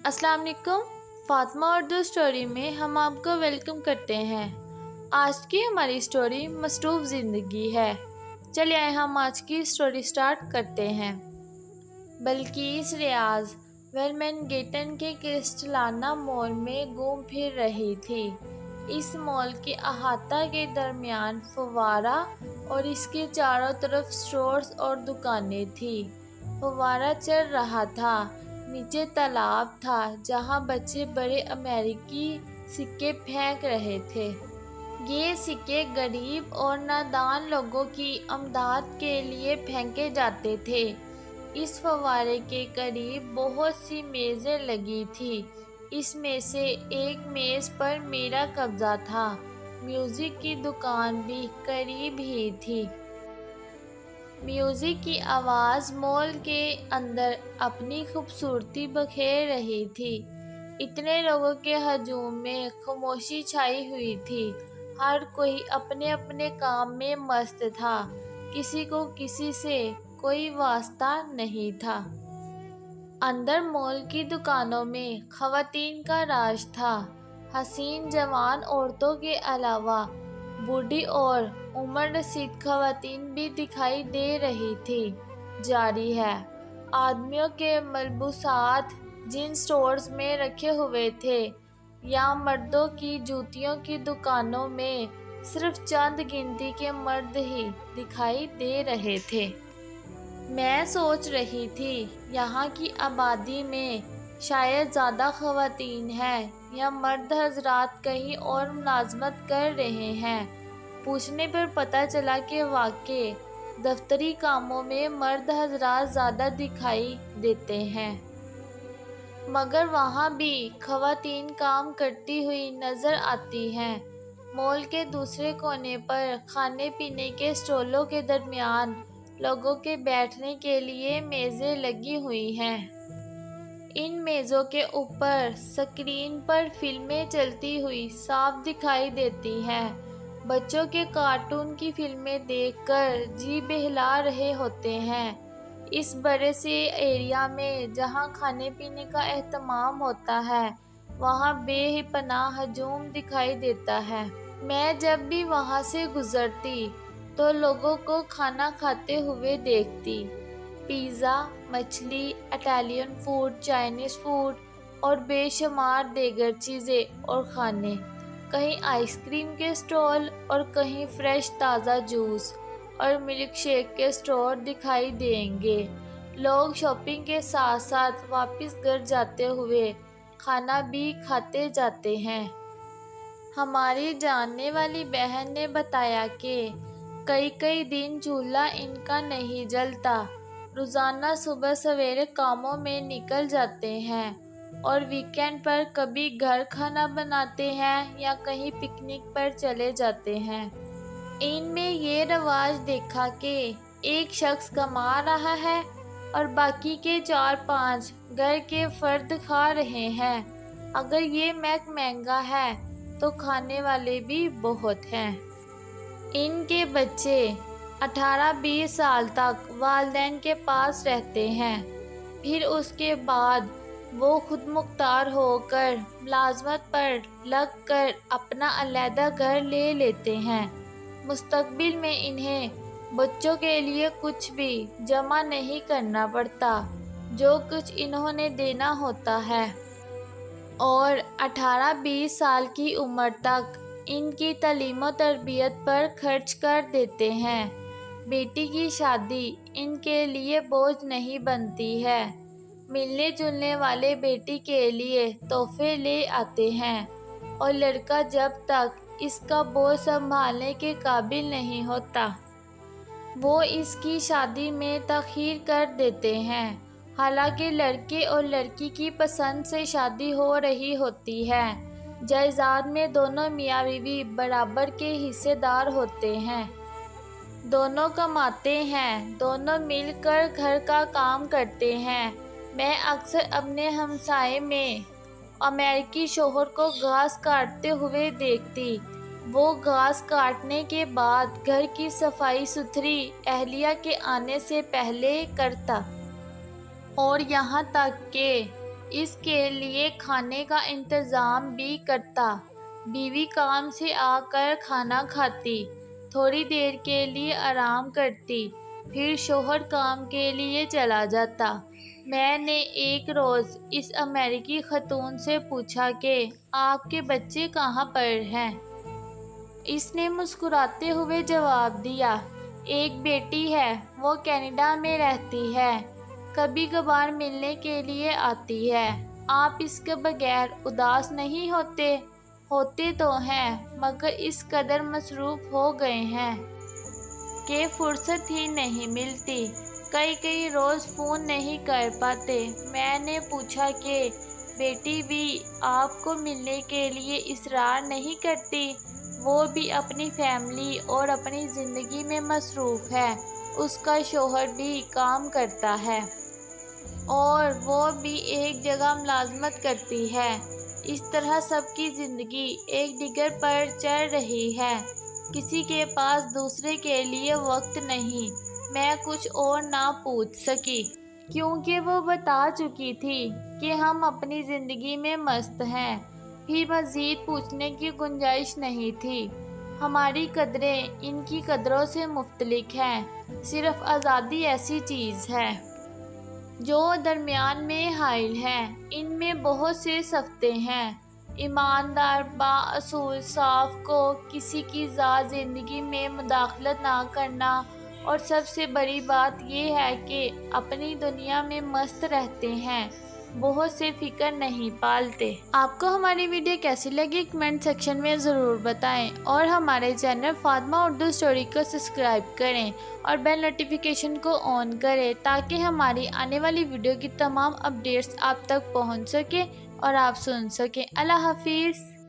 अस्सलाम वालेकुम। फातिमा उर्दू स्टोरी में हम आपको वेलकम करते हैं। आज की हमारी स्टोरी मसरूफ़ ज़िंदगी है। चलिए आए हम आज की स्टोरी स्टार्ट करते हैं। बल्कीस रियाज वेलमेंगेटन के क्रिस्टलाना मॉल में घूम फिर रही थी। इस मॉल के अहाता के दरमियान फव्वारा और इसके चारों तरफ स्टोर्स और दुकानें थी। फव्वारा चल रहा था। नीचे तालाब था जहाँ बच्चे बड़े अमेरिकी सिक्के फेंक रहे थे। ये सिक्के गरीब और नादान लोगों की अमदाद के लिए फेंके जाते थे। इस फव्वारे के करीब बहुत सी मेज़ें लगी थी। इसमें से एक मेज़ पर मेरा कब्ज़ा था। म्यूज़िक की दुकान भी करीब ही थी। म्यूज़िक की आवाज़ मॉल के अंदर अपनी खूबसूरती बखेर रही थी। इतने लोगों के हजूम में खामोशी छाई हुई थी। हर कोई अपने अपने काम में मस्त था। किसी को किसी से कोई वास्ता नहीं था। अंदर मॉल की दुकानों में ख़वातीन का राज था। हसीन जवान औरतों के अलावा बूढ़ी और उम्र रसीद ख़वातीन भी दिखाई दे रही थी। जारी है, आदमियों के मलबूसात जिन स्टोर्स में रखे हुए थे या मर्दों की जूतियों की दुकानों में सिर्फ चंद गिनती के मर्द ही दिखाई दे रहे थे। मैं सोच रही थी यहाँ की आबादी में शायद ज़्यादा ख़वातीन हैं या मर्द हजरात कहीं और मुलाजमत कर रहे हैं। पूछने पर पता चला कि वाकई दफ्तरी कामों में मर्द हजरात ज़्यादा दिखाई देते हैं, मगर वहाँ भी ख़वातीन काम करती हुई नज़र आती हैं। मॉल के दूसरे कोने पर खाने पीने के स्टॉलों के दरमियान लोगों के बैठने के लिए मेज़ें लगी हुई हैं। इन मेज़ों के ऊपर स्क्रीन पर फिल्में चलती हुई साफ दिखाई देती हैं। बच्चों के कार्टून की फिल्में देखकर जी बहला रहे होते हैं। इस बड़े से एरिया में जहां खाने पीने का एहतमाम होता है, वहां बेपनाह हजूम दिखाई देता है। मैं जब भी वहां से गुजरती तो लोगों को खाना खाते हुए देखती। पिज़्ज़ा, मछली, इटालियन फूड, चाइनीज़ फूड और बेशुमार दीगर चीज़ें और खाने। कहीं आइसक्रीम के स्टॉल और कहीं फ्रेश ताज़ा जूस और मिल्क शेक के स्टोर दिखाई देंगे। लोग शॉपिंग के साथ साथ वापस घर जाते हुए खाना भी खाते जाते हैं। हमारी जानने वाली बहन ने बताया कि कई दिन चूल्हा इनका नहीं जलता। रोज़ाना सुबह सवेरे कामों में निकल जाते हैं और वीकेंड पर कभी घर खाना बनाते हैं या कहीं पिकनिक पर चले जाते हैं। इनमें ये रवाज देखा कि एक शख्स कमा रहा है और बाकी के 4-5 घर के फर्द खा रहे हैं। अगर ये महंगा है तो खाने वाले भी बहुत हैं। इनके बच्चे 18-20 साल तक वालिदैन के पास रहते हैं। फिर उसके बाद वो खुद मुख्तार होकर मुलाजमत पर लग कर अपना अलहदा घर ले लेते हैं। मुस्तकबिल में इन्हें बच्चों के लिए कुछ भी जमा नहीं करना पड़ता। जो कुछ इन्होंने देना होता है और 18-20 साल की उम्र तक इनकी तालीम व तरबियत पर खर्च कर देते हैं। बेटी की शादी इनके लिए बोझ नहीं बनती है। मिलने जुलने वाले बेटी के लिए तोहफे ले आते हैं और लड़का जब तक इसका बोझ संभालने के काबिल नहीं होता, वो इसकी शादी में तखीर कर देते हैं। हालांकि लड़के और लड़की की पसंद से शादी हो रही होती है। जायदाद में दोनों मियाँ बीवी बराबर के हिस्सेदार होते हैं। दोनों कमाते हैं, दोनों मिलकर घर का काम करते हैं। मैं अक्सर अपने हमसाये में अमेरिकी शोहर को घास काटते हुए देखती। वो घास काटने के बाद घर की सफाई सुथरी अहलिया के आने से पहले करता और यहाँ तक कि اس کے لیے کھانے کا انتظام بھی کرتا۔ بیوی کام سے آ کر کھانا کھاتی، تھوڑی دیر کے لیے آرام کرتی، پھر شوہر کام کے لیے چلا جاتا۔ میں نے ایک روز اس امریکی خاتون سے پوچھا کہ آپ کے بچے کہاں پر ہیں؟ اس نے مسکراتے ہوئے جواب دیا، ایک بیٹی ہے، وہ کینیڈا میں رہتی ہے، کبھی کبھار ملنے کے لیے آتی ہے۔ آپ اس کے بغیر اداس نہیں ہوتے؟ ہوتے تو ہیں، مگر اس قدر مصروف ہو گئے ہیں کہ فرصت ہی نہیں ملتی، کئی روز فون نہیں کر پاتے۔ میں نے پوچھا کہ بیٹی بھی آپ کو ملنے کے لیے اصرار نہیں کرتی؟ وہ بھی اپنی فیملی اور اپنی زندگی میں مصروف ہے، اس کا شوہر بھی کام کرتا ہے اور وہ بھی ایک جگہ ملازمت کرتی ہے۔ اس طرح سب کی زندگی ایک ڈگر پر چل رہی ہے، کسی کے پاس دوسرے کے لیے وقت نہیں۔ میں کچھ اور نہ پوچھ سکی، کیونکہ وہ بتا چکی تھی کہ ہم اپنی زندگی میں مست ہیں۔ پھر مزید پوچھنے کی گنجائش نہیں تھی۔ ہماری قدریں ان کی قدروں سے مختلف ہیں۔ صرف آزادی ایسی چیز ہے جو درمیان میں حائل ہے۔ ان میں بہت سے صفتیں ہیں۔ ایماندار، بااصول، صاف کو کسی کی ذاتی زندگی میں مداخلت نہ کرنا، اور سب سے بڑی بات یہ ہے کہ اپنی دنیا میں مست رہتے ہیں، بہت سے فکر نہیں پالتے۔ آپ کو ہماری ویڈیو کیسی لگی کمنٹ سیکشن میں ضرور بتائیں، اور ہمارے چینل فاطمہ اردو اسٹوری کو سبسکرائب کریں اور بیل نوٹیفیکیشن کو آن کریں تاکہ ہماری آنے والی ویڈیو کی تمام اپڈیٹس آپ تک پہنچ سکے اور آپ سن سکیں۔ اللہ حافظ۔